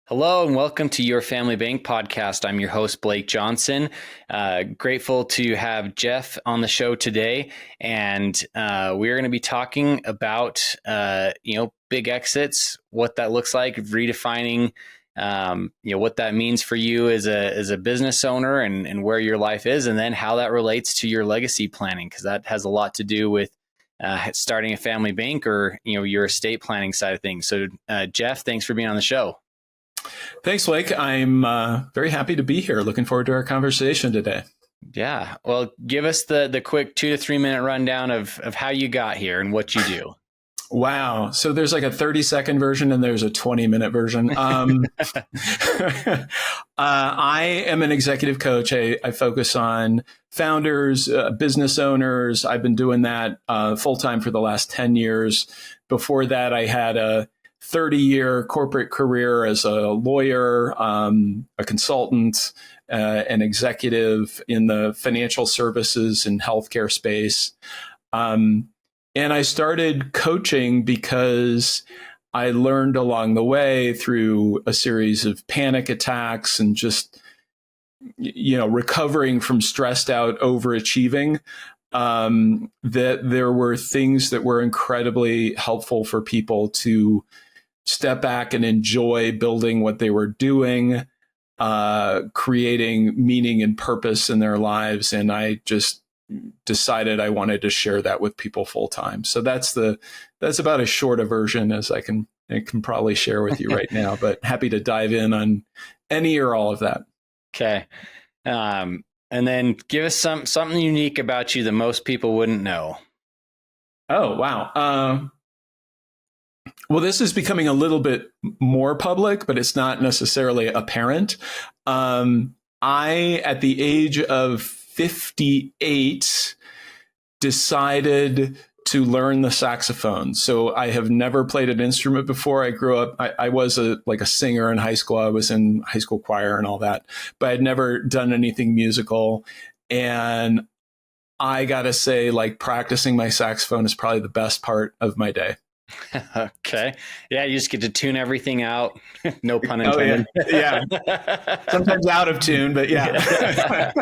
Hello and welcome to Your Family Bank podcast. I'm your host, Blake Johnson. Grateful to have Jeff on the show today. And we're going to be talking about, big exits, what that looks like, redefining, what that means for you as a business owner and where your life is, and then how that relates to your legacy planning, because that has a lot to do with starting a family bank or, your estate planning side of things. So, Jeff, thanks for being on the show. Thanks, Blake. I'm very happy to be here. Looking forward to our conversation today. Yeah. Well, give us the quick 2 to 3 minute rundown of how you got here and what you do. Wow. So there's like a 30-second version and there's a 20-minute version. I am an executive coach. I focus on founders, business owners. I've been doing that full-time for the last 10 years. Before that, I had a 30-year corporate career as a lawyer, a consultant, an executive in the financial services and healthcare space. And I started coaching because I learned along the way through a series of panic attacks and just, recovering from stressed out overachieving, that there were things that were incredibly helpful for people to step back and enjoy building what they were doing, creating meaning and purpose in their lives. And I just decided I wanted to share that with people full time. So that's about as short a version as I can probably share with you right now, but happy to dive in on any or all of that. Okay. And then give us something unique about you that most people wouldn't know. Oh, wow. Well, this is becoming a little bit more public, but it's not necessarily apparent. I, at the age of 58, decided to learn the saxophone. So I have never played an instrument before. I grew up, I was a singer in high school. I was in high school choir and all that, but I'd never done anything musical. And I got to say, practicing my saxophone is probably the best part of my day. Okay. Yeah, you just get to tune everything out. No pun intended. Oh, yeah. Sometimes out of tune, but yeah.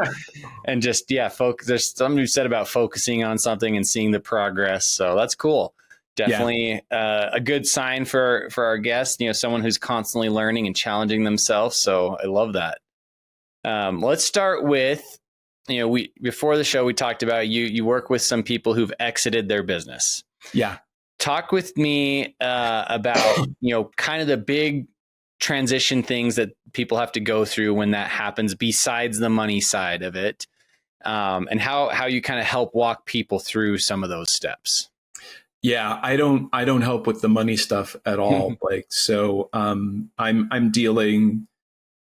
And just, focus. There's something you said about focusing on something and seeing the progress. So that's cool. Definitely a good sign for our guests, someone who's constantly learning and challenging themselves. So I love that. Let's start with, before the show, we talked about you work with some people who've exited their business. Yeah. Talk with me about, kind of the big transition things that people have to go through when that happens, besides the money side of it, and how you kind of help walk people through some of those steps. Yeah, I don't help with the money stuff at all, Blake. So I'm dealing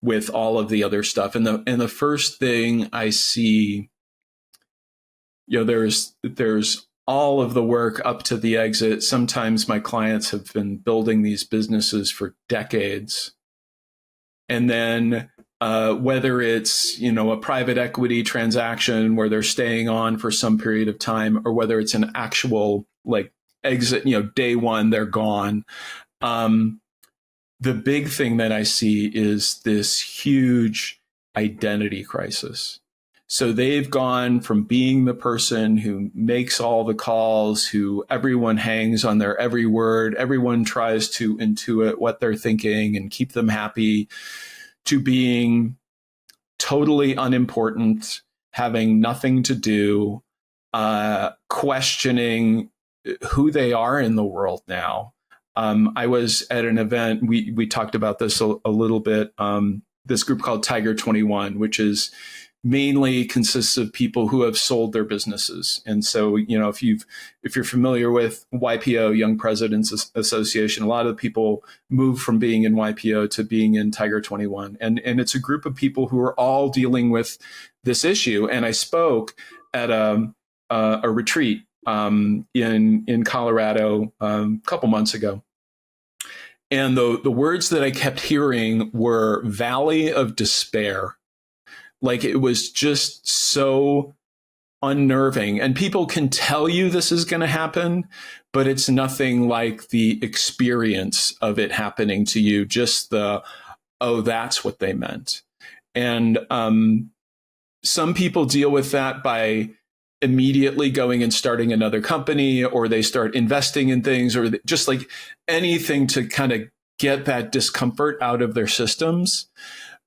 with all of the other stuff, and the first thing I see, there's all of the work up to the exit. Sometimes my clients have been building these businesses for decades. And then whether it's, a private equity transaction where they're staying on for some period of time, or whether it's an actual exit, day one, they're gone. The big thing that I see is this huge identity crisis. So they've gone from being the person who makes all the calls, who everyone hangs on their every word, everyone tries to intuit what they're thinking and keep them happy, to being totally unimportant, having nothing to do, questioning who they are in the world now. I was at an event, we talked about this a little bit, this group called Tiger 21, which is mainly consists of people who have sold their businesses. And so, if you're familiar with YPO, Young Presidents Association, a lot of the people move from being in YPO to being in Tiger 21. And it's a group of people who are all dealing with this issue. And I spoke at a retreat in Colorado a couple months ago. And the words that I kept hearing were valley of despair. It was just so unnerving. And people can tell you this is going to happen, but it's nothing like the experience of it happening to you. Just the oh, that's what they meant. And some people deal with that by immediately going and starting another company, or they start investing in things, or just like anything to kind of get that discomfort out of their systems.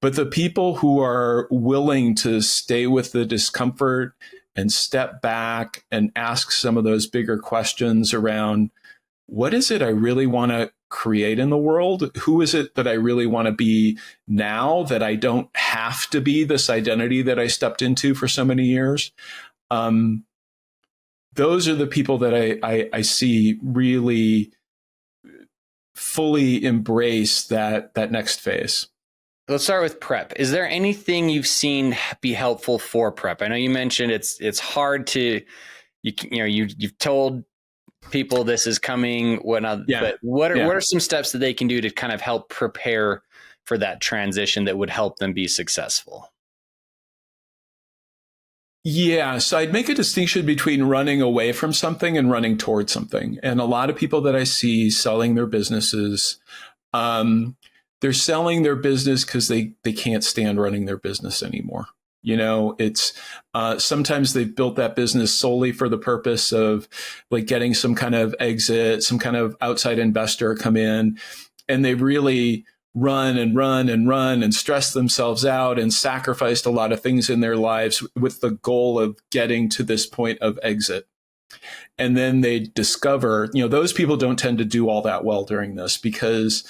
But the people who are willing to stay with the discomfort and step back and ask some of those bigger questions around, what is it I really want to create in the world? Who is it that I really want to be now, that I don't have to be this identity that I stepped into for so many years? Those are the people that I see really fully embrace that next phase. Let's start with prep. Is there anything you've seen be helpful for prep? I know you mentioned it's hard to, you've told people this is coming, whatnot, but what are some steps that they can do to kind of help prepare for that transition that would help them be successful? Yeah, so I'd make a distinction between running away from something and running towards something. And a lot of people that I see selling their businesses, they're selling their business because they can't stand running their business anymore. It's sometimes they've built that business solely for the purpose of like getting some kind of exit, some kind of outside investor come in, and they've really run and stressed themselves out and sacrificed a lot of things in their lives with the goal of getting to this point of exit. And then they discover, those people don't tend to do all that well during this, because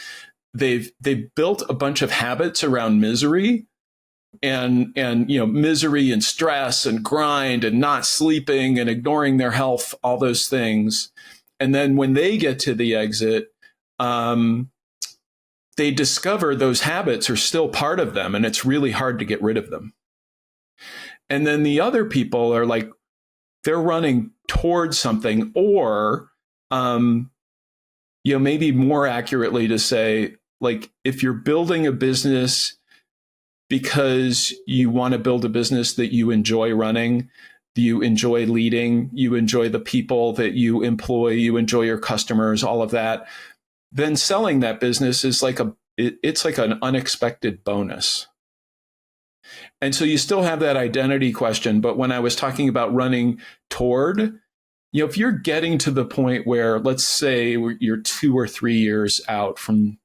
they've built a bunch of habits around misery and misery and stress and grind and not sleeping and ignoring their health, all those things. And then when they get to the exit, they discover those habits are still part of them, and it's really hard to get rid of them. And then the other people are like, they're running towards something, or maybe more accurately to say, like, if you're building a business because you want to build a business that you enjoy running, you enjoy leading, you enjoy the people that you employ, you enjoy your customers, all of that, then selling that business is it's like an unexpected bonus. And so you still have that identity question. But when I was talking about running toward, if you're getting to the point where, let's say you're 2 or 3 years out from,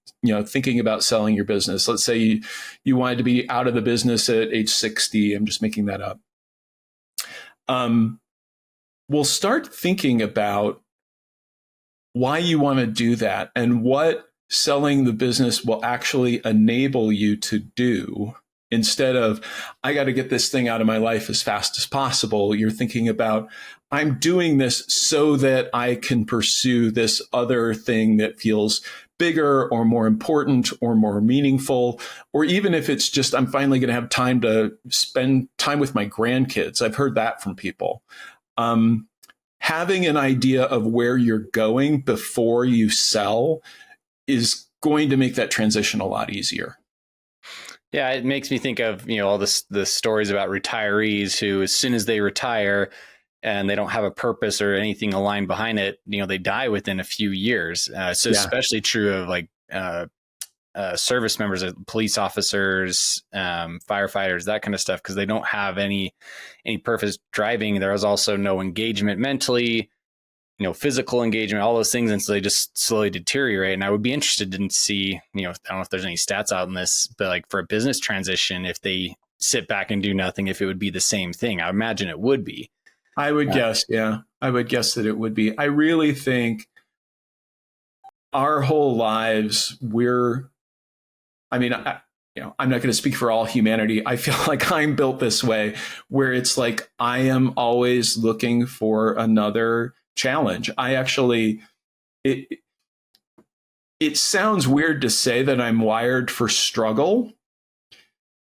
thinking about selling your business. Let's say you wanted to be out of the business at age 60. I'm just making that up. We'll start thinking about why you want to do that and what selling the business will actually enable you to do. Instead of, I got to get this thing out of my life as fast as possible, you're thinking about, I'm doing this so that I can pursue this other thing that feels bigger or more important or more meaningful. Or even if it's just, I'm finally going to have time to spend time with my grandkids. I've heard that from people. Having an idea of where you're going before you sell is going to make that transition a lot easier. Yeah, it makes me think of, all the stories about retirees who, as soon as they retire and they don't have a purpose or anything aligned behind it, they die within a few years. Especially true of service members, police officers, firefighters, that kind of stuff, because they don't have any purpose driving. There is also no engagement mentally, physical engagement, all those things. And so they just slowly deteriorate. And I would be interested to see, I don't know if there's any stats out on this, but like for a business transition, if they sit back and do nothing, if it would be the same thing. I imagine it would be. I would guess. Yeah. I would guess that it would be. I really think our whole lives, I'm not going to speak for all humanity. I feel like I'm built this way, where it's like, I am always looking for another challenge. It sounds weird to say that I'm wired for struggle,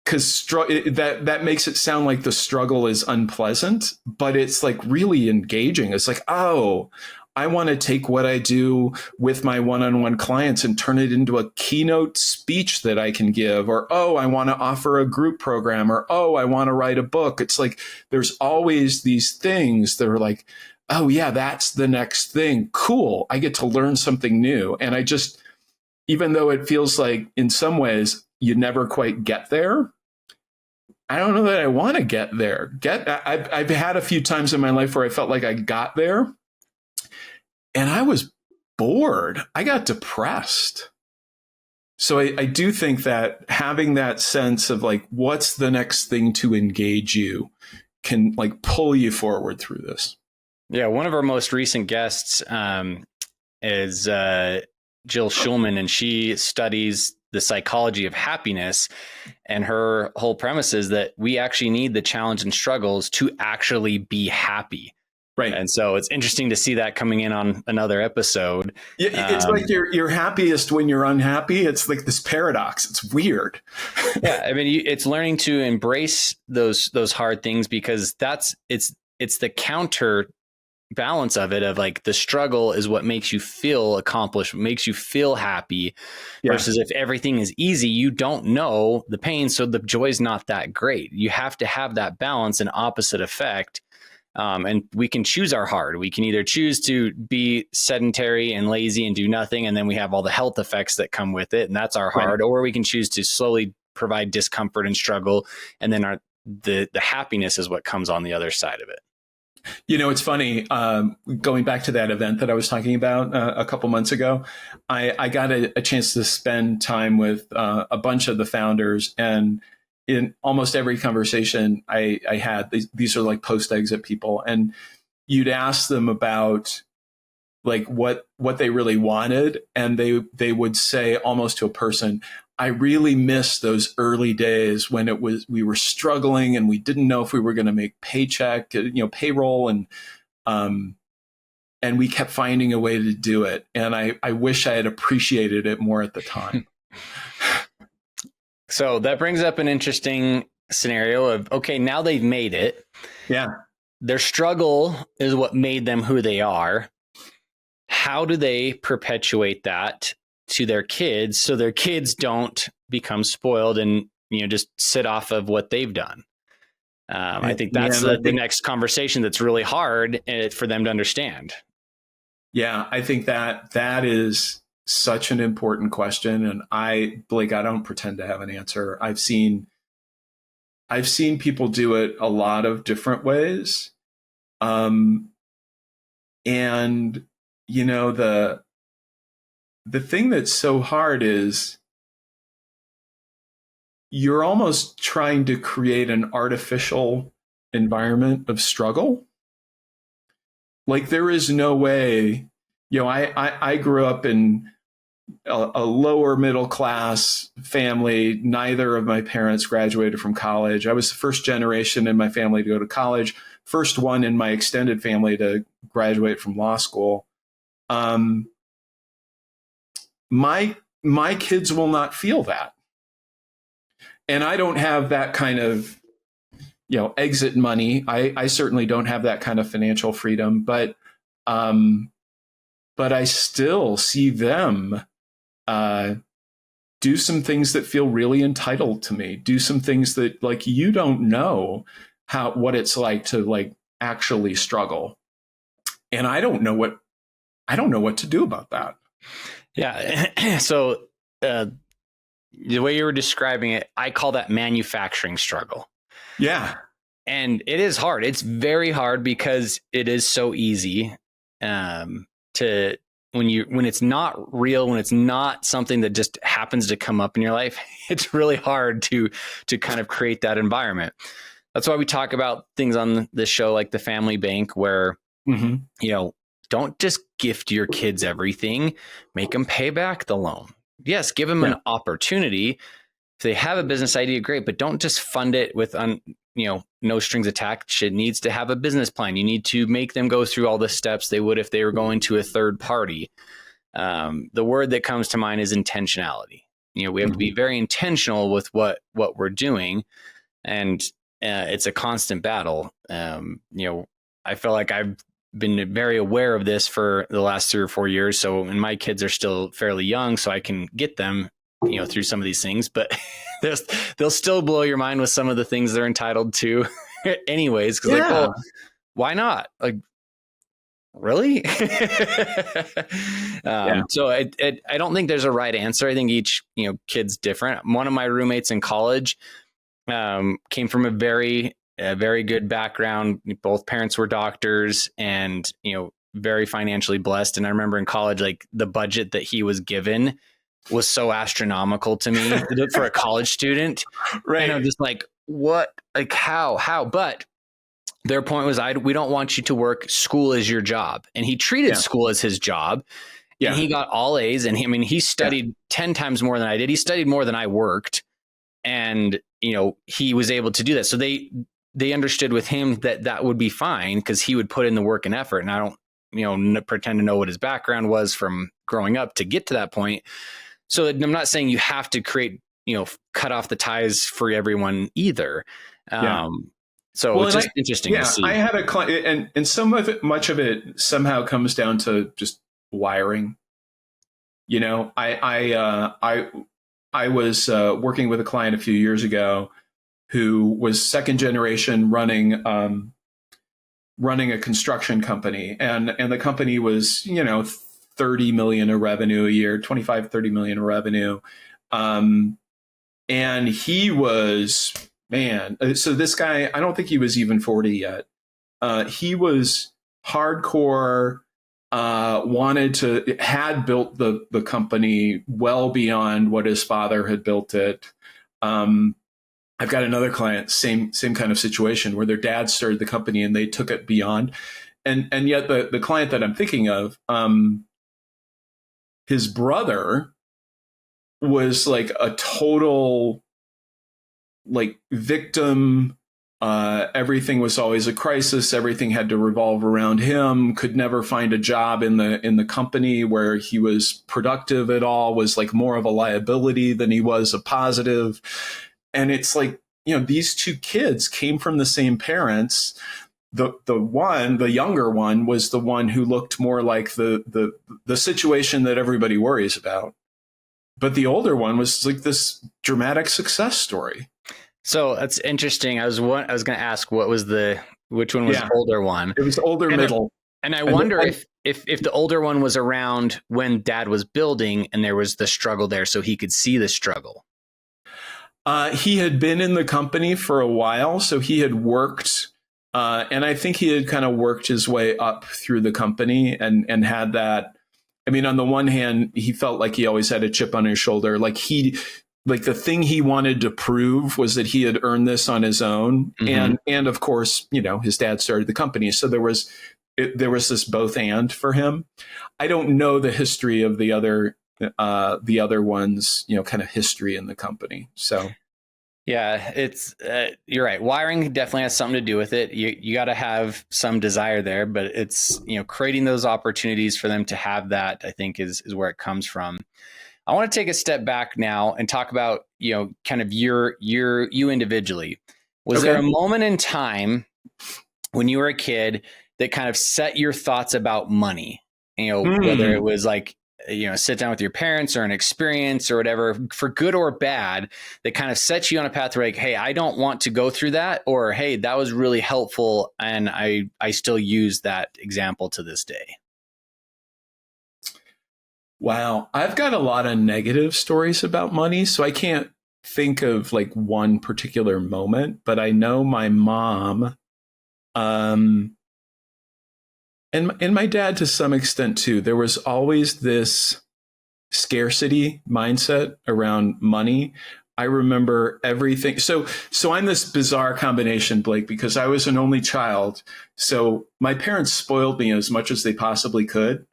because that makes it sound like the struggle is unpleasant, but it's like really engaging. It's like, oh, I want to take what I do with my one-on-one clients and turn it into a keynote speech that I can give, or, oh, I want to offer a group program, or, oh, I want to write a book. It's like, there's always these things that are like, oh yeah, that's the next thing. Cool. I get to learn something new. And even though it feels like in some ways you never quite get there. I don't know that I want to get there. I've had a few times in my life where I felt like I got there and I was bored. I got depressed. So I do think that having that sense of like, what's the next thing to engage you can like pull you forward through this. Yeah. One of our most recent guests is Jill Schulman, and she studies the psychology of happiness. And her whole premise is that we actually need the challenge and struggles to actually be happy. Right. And so it's interesting to see that coming in on another episode. It's like you're happiest when you're unhappy. It's like this paradox. It's weird. Yeah. I mean, it's learning to embrace those hard things, because it's the counter balance of it, of like the struggle is what makes you feel accomplished, makes you feel happy, versus if everything is easy, you don't know the pain. So the joy is not that great. You have to have that balance and opposite effect. And we can choose our hard. We can either choose to be sedentary and lazy and do nothing, and then we have all the health effects that come with it, and that's our hard. Right. Or we can choose to slowly provide discomfort and struggle, and then the happiness is what comes on the other side of it. You know, it's funny, going back to that event that I was talking about a couple months ago, I got a chance to spend time with a bunch of the founders, and in almost every conversation I had, these are like post-exit people, and you'd ask them about like what they really wanted, and they would say almost to a person, I really miss those early days when we were struggling and we didn't know if we were going to make payroll, and we kept finding a way to do it. And I wish I had appreciated it more at the time. So that brings up an interesting scenario of, okay, now they've made it. Yeah. Their struggle is what made them who they are. How do they perpetuate that to their kids so their kids don't become spoiled and, just sit off of what they've done? I think that's the next conversation that's really hard for them to understand. Yeah, I think that is such an important question. And Blake, I don't pretend to have an answer. I've seen people do it a lot of different ways. And the thing that's so hard is you're almost trying to create an artificial environment of struggle. Like there is no way, I grew up in a lower middle class family. Neither of my parents graduated from college. I was the first generation in my family to go to college, first one in my extended family to graduate from law school. My kids will not feel that. And I don't have that kind of, exit money. I certainly don't have that kind of financial freedom, but I still see them do some things that feel really entitled to me, do some things that like, you don't know what it's like to like actually struggle. And I don't know what to do about that. Yeah. So the way you were describing it, I call that manufacturing struggle. Yeah. And it is hard. It's very hard because it is so easy to when it's not real, when it's not something that just happens to come up in your life, it's really hard to kind of create that environment. That's why we talk about things on the show like the family bank, where don't just gift your kids everything, make them pay back the loan. Yes, give them an opportunity. If they have a business idea, great, but don't just fund it with no strings attached. It needs to have a business plan. You need to make them go through all the steps they would if they were going to a third party. The word that comes to mind is intentionality. We have to be very intentional with what we're doing, and it's a constant battle. I feel like I've been very aware of this for the last 3 or 4 years. So, and my kids are still fairly young, so I can get them, through some of these things, but they'll still blow your mind with some of the things they're entitled to anyways. Cause like, well, why not? Like, Really? Yeah. So I don't think there's a right answer. I think each, kid's different. One of my roommates in college came from a very good background. Both parents were doctors and, very financially blessed. And I remember in college, like the budget that he was given was so astronomical to me for a college student. And I'm Right. just like, what, like how, but their point was, we don't want you to work. School is your job. And he treated Yeah. school as his job. And Yeah. he got all A's. And he Yeah. studied 10 times more than I did. He studied more than I worked. And, he was able to do that. So they understood with him that would be fine because he would put in the work and effort. And I don't, pretend to know what his background was from growing up to get to that point. So I'm not saying you have to create, cut off the ties for everyone either. Yeah. So Well, it's just interesting to see. I had a client, and much of it somehow comes down to just wiring. I was working with a client a few years ago who was second generation running a construction company, and the company was 30 million in revenue a year, 25, 30 million in revenue. And he was, man, so this guy, I don't think he was even 40 yet. He was hardcore, had built the company well beyond what his father had built it. I've got another client, same kind of situation where their dad started the company and they took it beyond. And yet the client that I'm thinking of, his brother was like a total like victim. Everything was always a crisis. Everything had to revolve around him. Could never find a job in the company where he was productive at all. Was like more of a liability than he was a positive. And it's like, these two kids came from the same parents. The younger one was the one who looked more like the situation that everybody worries about. But the older one was like this dramatic success story. So that's interesting. I was going to ask which one was the older one? It was older, middle. And I wonder if the older one was around when dad was building and there was the struggle there so he could see the struggle. He had been in the company for a while, so he had worked, and I think he had kind of worked his way up through the company and had that. I mean, on the one hand, he felt like he always had a chip on his shoulder. Like the thing he wanted to prove was that he had earned this on his own. Mm-hmm. And of course, his dad started the company. So there was this both and for him. I don't know the history of the other ones, kind of history in the company. So. Yeah, it's you're right. Wiring definitely has something to do with it. You got to have some desire there, but it's creating those opportunities for them to have that. I think is where it comes from. I want to take a step back now and talk about kind of you individually. Was there a moment in time when you were a kid that kind of set your thoughts about money? Whether it was like sit down with your parents or an experience or whatever, for good or bad, that kind of sets you on a path where like, hey, I don't want to go through that, or hey, that was really helpful and I still use that example to this day. Wow. I've got a lot of negative stories about money, so I can't think of like one particular moment, but I know my mom, and my dad to some extent too, there was always this scarcity mindset around money. I remember everything. So I'm this bizarre combination, Blake, because I was an only child. So my parents spoiled me as much as they possibly could,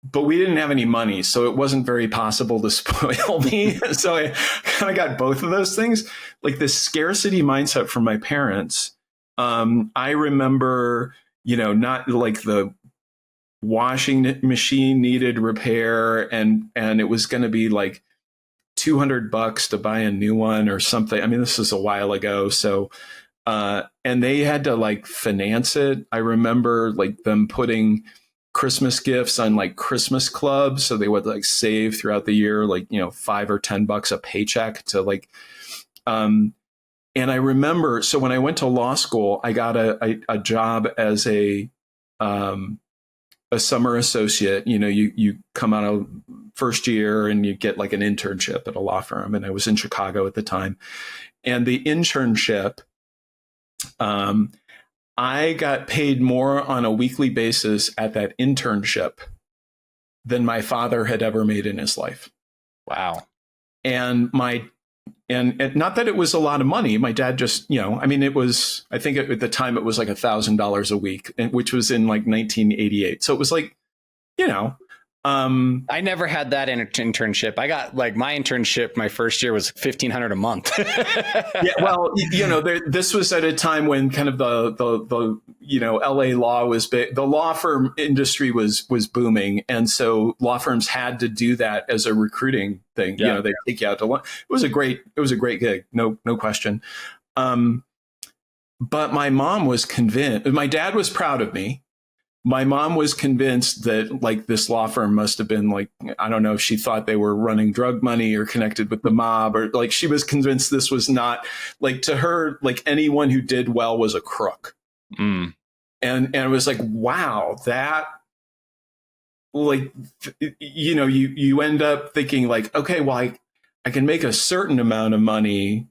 but we didn't have any money. So it wasn't very possible to spoil me. So I kind of got both of those things, like this scarcity mindset from my parents. I remember, not like the washing machine needed repair and it was going to be like $200 to buy a new one or something. I mean, this is a while ago. So, and they had to like finance it. I remember like them putting Christmas gifts on like Christmas clubs. So they would like save throughout the year, like, $5 or $10 a paycheck to like, and I remember, so when I went to law school, I got a job as a a summer associate. You come out of first year and you get like an internship at a law firm. And I was in Chicago at the time. And the internship, I got paid more on a weekly basis at that internship than my father had ever made in his life. Wow. And not that it was a lot of money. My dad just, it was, I think at the time it was like $1,000 a week, which was in like 1988. So it was like, I never had that internship. I got like my internship, my first year was $1,500 a month. Yeah, well, this was at a time when kind of the LA law was big. The law firm industry was booming, and so law firms had to do that as a recruiting thing. Yeah. They take you out to lunch. It was a great gig, no question. But my mom was convinced. My dad was proud of me. My mom was convinced that like this law firm must have been like, I don't know if she thought they were running drug money or connected with the mob, or like she was convinced this was not, like, to her, like anyone who did well was a crook. Mm. And it was like, wow, that, like, you end up thinking like, okay, well, I can make a certain amount of money.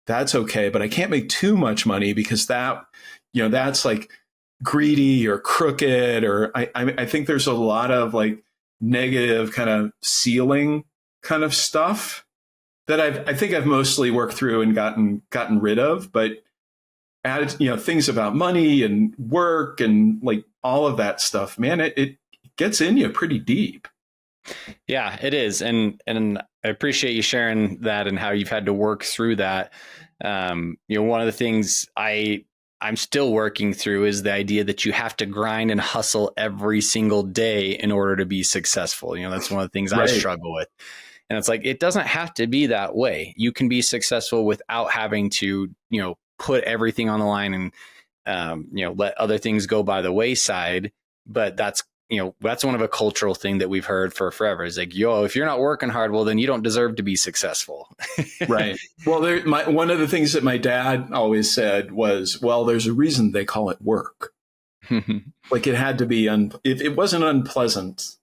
That's okay. But I can't make too much money because that's like greedy or crooked, or I think there's a lot of like negative kind of ceiling kind of stuff that I think I've mostly worked through and gotten rid of, but added, things about money and work and like all of that stuff, man, it gets in you pretty deep. Yeah, it is. And I appreciate you sharing that and how you've had to work through that. One of the things I'm still working through is the idea that you have to grind and hustle every single day in order to be successful. That's one of the things I struggle with. And it's like, it doesn't have to be that way. You can be successful without having to, put everything on the line and, let other things go by the wayside. But that's one of a cultural thing that we've heard for forever. Is like, if you're not working hard, well, then you don't deserve to be successful. Right. Well, one of the things that my dad always said was, well, there's a reason they call it work. Like it had to be, if it wasn't unpleasant,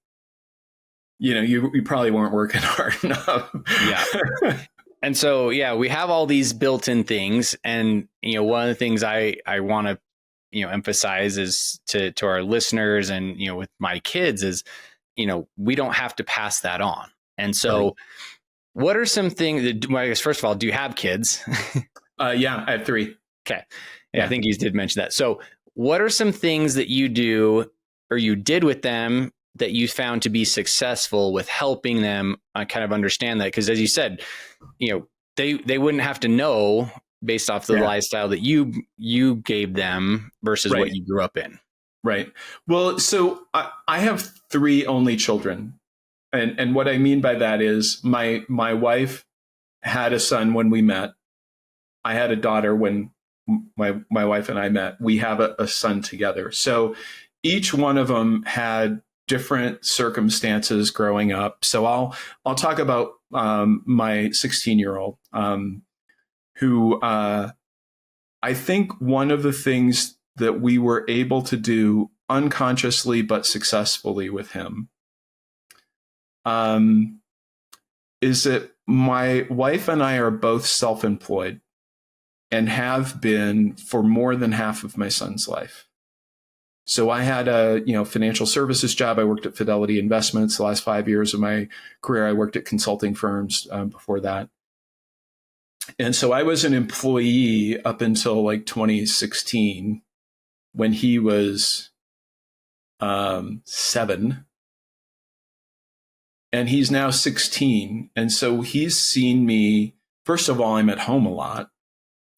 you probably weren't working hard enough. Yeah. And so, we have all these built-in things. And, one of the things I want to, emphasize is to our listeners and, with my kids is, we don't have to pass that on. And so what are some things that, well, I guess, first of all, do you have kids? Yeah, I have 3. Okay. Yeah, I think you did mention that. So what are some things that you do or you did with them that you found to be successful with helping them kind of understand that? Because as you said, they wouldn't have to know based off the lifestyle that you gave them versus what you grew up in. Right. Well, so I have 3 only children. And what I mean by that is my wife had a son when we met. I had a daughter when my wife and I met. We have a son together. So each one of them had different circumstances growing up. So I'll talk about my 16-year-old, who I think one of the things that we were able to do unconsciously but successfully with him is that my wife and I are both self-employed and have been for more than half of my son's life. So I had a financial services job. I worked at Fidelity Investments the last 5 years of my career. I worked at consulting firms before that. And so I was an employee up until like 2016 when he was 7. And he's now 16. And so he's seen me, first of all, I'm at home a lot.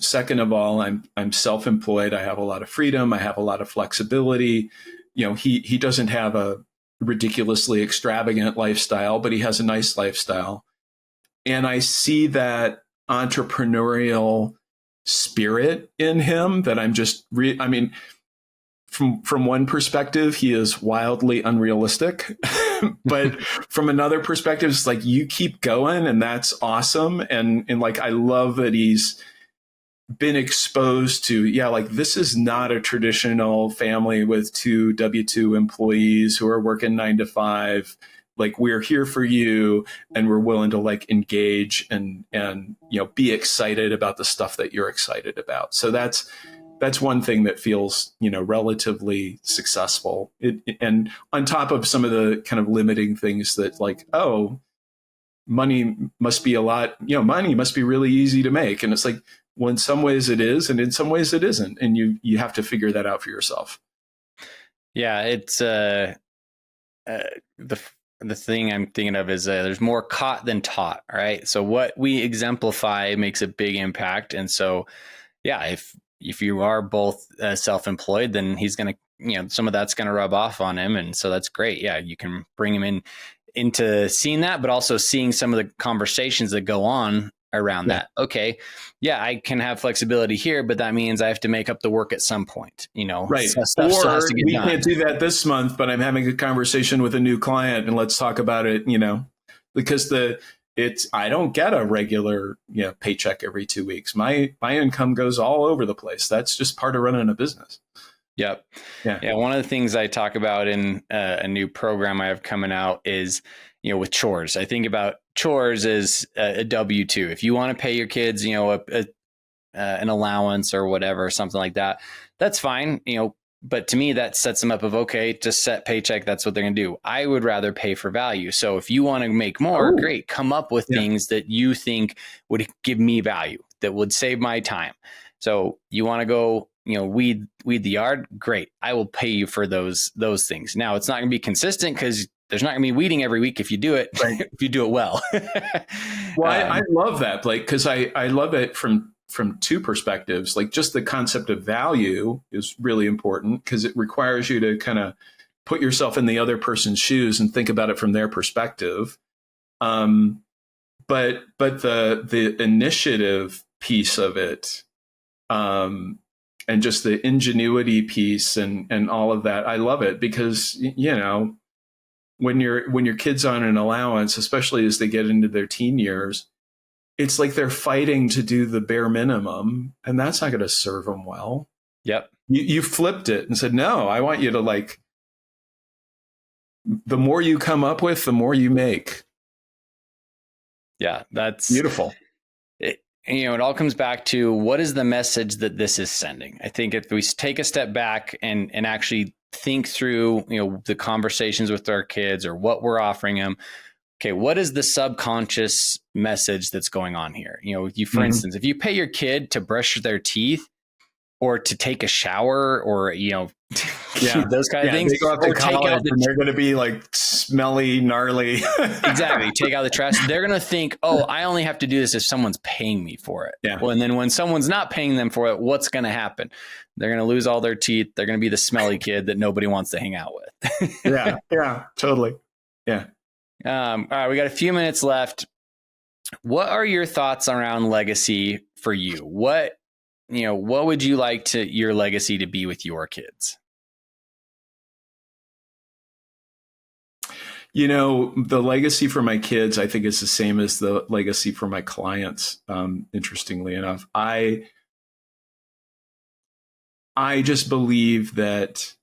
Second of all, I'm self-employed. I have a lot of freedom. I have a lot of flexibility. He doesn't have a ridiculously extravagant lifestyle, but he has a nice lifestyle. And I see that entrepreneurial spirit in him that I'm just, from one perspective, he is wildly unrealistic. But from another perspective, it's like, you keep going and that's awesome. And like, I love that he's been exposed to, like this is not a traditional family with two W-2 employees who are working 9 to 5. Like, we're here for you, and we're willing to like engage and be excited about the stuff that you're excited about. So that's one thing that feels, relatively successful. And on top of some of the kind of limiting things that, like, oh, money must be money must be really easy to make. And it's like, well, in some ways it is, and in some ways it isn't. And you have to figure that out for yourself. Yeah, it's the thing I'm thinking of is there's more caught than taught, right? So what we exemplify makes a big impact. And so, yeah, if you are both self-employed, then he's going to, some of that's going to rub off on him. And so that's great. Yeah, you can bring him into seeing that, but also seeing some of the conversations that go on around that. Okay, yeah, I can have flexibility here, but that means I have to make up the work at some point, Right. Stuff still has to get done. Can't do that this month, but I'm having a conversation with a new client, and let's talk about it, because I don't get a regular paycheck every 2 weeks. My income goes all over the place. That's just part of running a business. Yep. Yeah. One of the things I talk about in a new program I have coming out is, with chores. I think about chores as a W-2. If you want to pay your kids, an allowance or whatever, something like that, that's fine. But to me, that sets them up of, okay, just set paycheck. That's what they're going to do. I would rather pay for value. So if you want to make more, great, come up with things that you think would give me value, that would save my time. So you want to go, weed the yard, great. I will pay you for those things. Now, it's not going to be consistent because there's not going to be weeding every week if you do it, right. If you do it well. Well, I love that, Blake, because I love it from two perspectives. Like, just the concept of value is really important because it requires you to kind of put yourself in the other person's shoes and think about it from their perspective. But the initiative piece of it, and just the ingenuity piece and all of that, I love it because, when your kid's on an allowance, especially as they get into their teen years, it's like they're fighting to do the bare minimum, and that's not going to serve them well. Yep. You flipped it and said, no, I want you to the more you come up with, the more you make. Yeah, that's beautiful. It all comes back to, what is the message that this is sending? I think if we take a step back and actually think through, the conversations with our kids or what we're offering them. Okay, what is the subconscious message that's going on here? For instance, if you pay your kid to brush their teeth or to take a shower or, those kind of things. They go out to college and they're going to be like smelly, gnarly. Exactly. Take out the trash. They're going to think, oh, I only have to do this if someone's paying me for it. Yeah. Well, and then when someone's not paying them for it, what's going to happen? They're going to lose all their teeth. They're going to be the smelly kid that nobody wants to hang out with. Yeah, totally. Yeah. All right, we got a few minutes left. What are your thoughts around legacy for you? What would you like your legacy to be with your kids? The legacy for my kids, I think, is the same as the legacy for my clients. Interestingly enough, I just believe that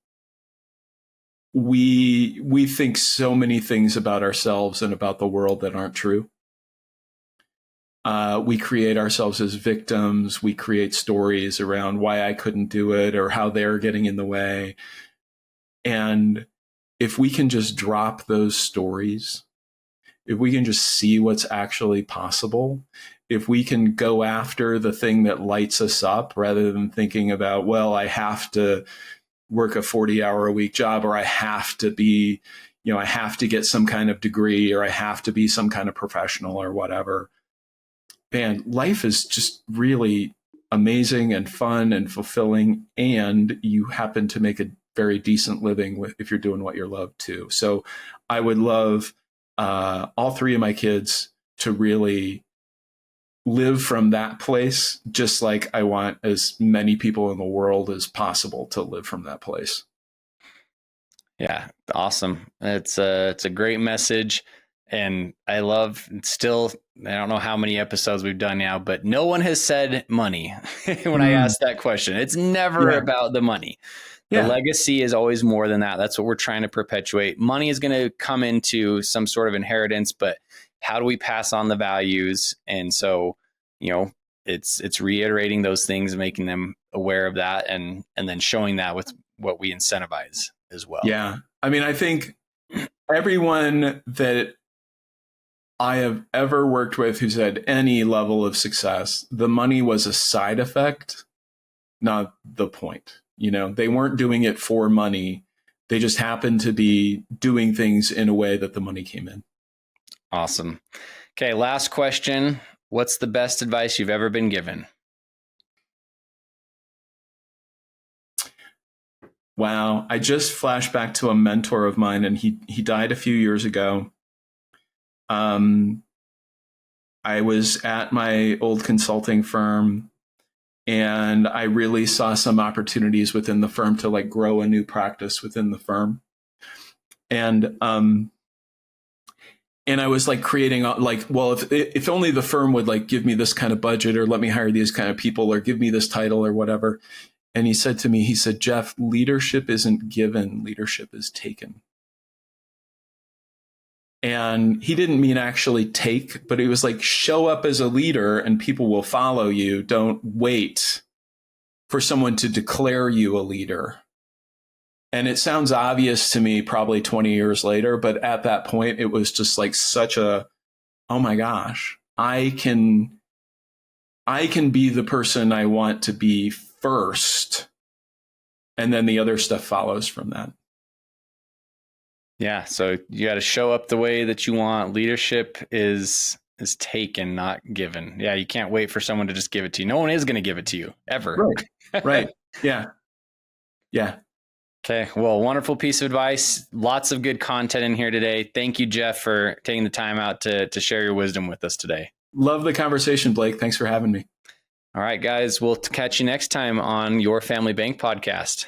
we think so many things about ourselves and about the world that aren't true. We create ourselves as victims. We create stories around why I couldn't do it or how they're getting in the way. And if we can just drop those stories, if we can just see what's actually possible, if we can go after the thing that lights us up rather than thinking about, well, I have to work a 40-hour-a-week job, or I have to be, I have to get some kind of degree, or I have to be some kind of professional or whatever. Man, life is just really amazing and fun and fulfilling, and you happen to make a very decent living if you're doing what you love too. So I would love all three of my kids to really live from that place, just like I want as many people in the world as possible to live from that place. Yeah, awesome. It's a great message. And I love still I don't know how many episodes we've done now, but no one has said money when I asked that question. It's never about the money. The legacy is always more than that. That's what we're trying to perpetuate. Money is going to come into some sort of inheritance, but how do we pass on the values? And so, it's reiterating those things, making them aware of that, and then showing that with what we incentivize as well. Yeah. I mean, I think everyone that I have ever worked with who's had any level of success, the money was a side effect, not the point. They weren't doing it for money. They just happened to be doing things in a way that the money came in. Awesome. Okay, last question. What's the best advice you've ever been given? Wow. I just flashed back to a mentor of mine, and he died a few years ago. I was at my old consulting firm, and I really saw some opportunities within the firm to like grow a new practice within the firm. And I was like creating like, well, if only the firm would like give me this kind of budget, or let me hire these kind of people, or give me this title or whatever. And he said to me, Jeff, leadership isn't given, leadership is taken. And he didn't mean actually take, but he was like, show up as a leader and people will follow you. Don't wait for someone to declare you a leader. And it sounds obvious to me probably 20 years later, but at that point, it was just like such a, oh my gosh, I can be the person I want to be first. And then the other stuff follows from that. Yeah. So you got to show up the way that you want. Leadership is taken, not given. Yeah. You can't wait for someone to just give it to you. No one is going to give it to you ever. Right. Right. Yeah. Yeah. Okay. Well, wonderful piece of advice. Lots of good content in here today. Thank you, Jeff, for taking the time out to share your wisdom with us today. Love the conversation, Blake. Thanks for having me. All right, guys. We'll catch you next time on Your Family Bank Podcast.